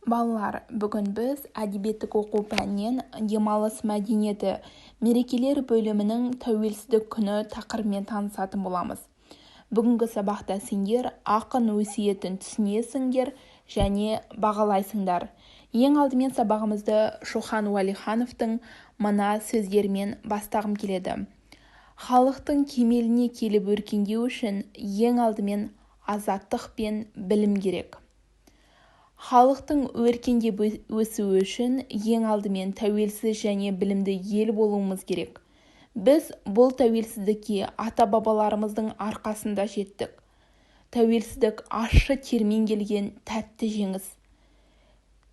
Балалар, бүгін біз әдебиеттік оқу пәнінен демалыс мәдениеті мерекелер бөлімінің тәуелсіздік күні тақырыбымен танысатын боламыз. Бүгінгі сабақта сендер ақын өсиетін түсінесіңдер және бағалайсыңдар. Ең алдымен сабағымызды Шохан Уәлихановтың мына сөздерімен бастағым келеді. Халықтың кемеліне келіп өркендеу үшін ең алдымен азаттық пен білім керек. Халықтың өркендеп өсуі үшін ең алдымен тәуелсіз және білімді ел болуымыз керек. Біз бұл тәуелсіздікке ата-бабаларымыздың арқасында жеттік. Тәуелсіздік ащы термен келген тәтті жеңіс.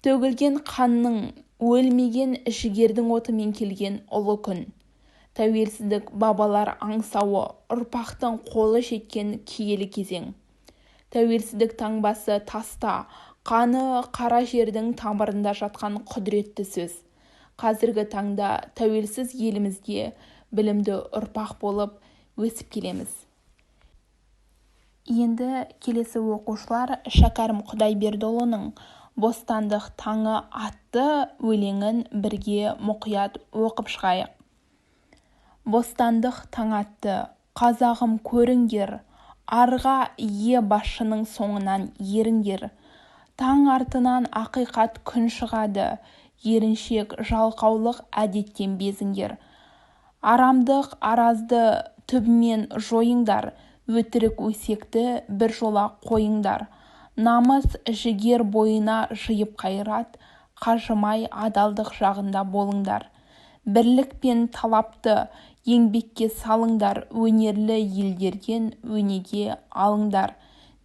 Төгілген қанның, өлмеген жігердің отымен келген ұлы күн. Тәуелсіздік бабалар аңсауы, ұрпақтың қолы жеткен киелі кезең. Тәуелсіздік таңбасы таста, қаны қара жердің тамырында жатқан құдіретті сөз. Қазіргі таңда тәуелсіз елімізде білімді ұрпақ болып өсіп келеміз. Енді келесі оқушылар Шәкәрім Құдайбердіұлының «Бостандық таңы» атты өлеңін бірге мұқият оқып шығайық. Бостандық таң атты, қазағым көріңдер, арға ие басшының соңынан еріңдер. Таң артынан ақиқат күн шығады, еріншек жалқаулық әдеттен безіңдер. Арамдық аразды түбімен жойыңдар, өтірік өсекті бір жола қойыңдар. Намыс жігер бойына жиып қайрат, қажымай адалдық жағында болыңдар. Бірлік пен талапты еңбекке салыңдар, өнерлі елдерден өнеге алыңдар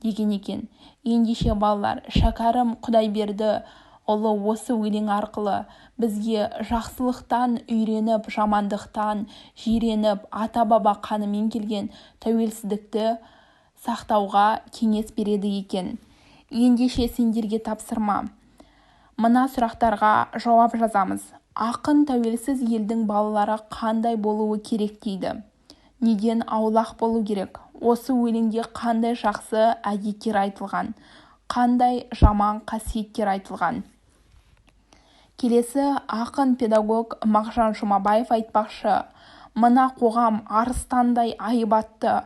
деген екен. Ендеше балалар, Шәкәрім Құдайбердіұлы осы өлең арқылы бізге жақсылықтан үйреніп, жамандықтан жиреніп, ата-баба қанымен келген тәуелсіздікті сақтауға кеңес береді екен. Ендеше сендерге тапсырма. Мына сұрақтарға жауап жазамыз. Ақын тәуелсіз елдің балалары қандай болуы керек дейді? Неден аулақ болу керек? Осы өлеңде қандай жақсы әдеттер айтылған? Қандай жаман қасиеттер айтылған? Келесі ақын педагог Мағжан Жұмабаев айтпақшы: мына қоғам арыстандай айбатты,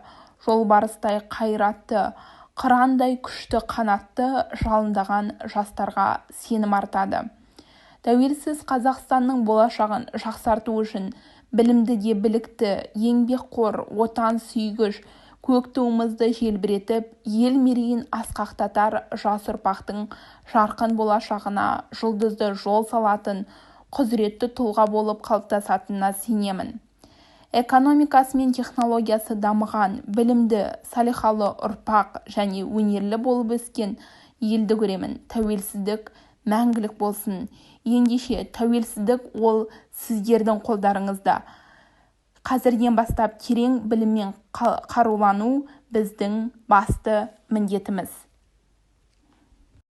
жолбарыстай қайратты, қырандай күшті қанатты жалындаған жастарға сенім артады. Тәуелсіз Қазақстанның болашағын жақсарту үшін білімді де білікті, еңбекқор, отан сүйгіш, көк туымызды желбіретіп, ел мерейін асқақтатар жас ұрпақтың жарқын болашағына жұлдызды жол салатын құзыретті тұлға болып қалыптасатынына сенемін. Экономикасы мен технологиясы дамыған, білімді, салиқалы ұрпақ және өнерлі болып өскен елді көремін. Тәуелсіздік мәңгілік болсын. Ендеше тәуелсіздік ол сіздердің қолдарыңызда. Қазірден бастап терең біліммен қарулану біздің басты міндетіміз.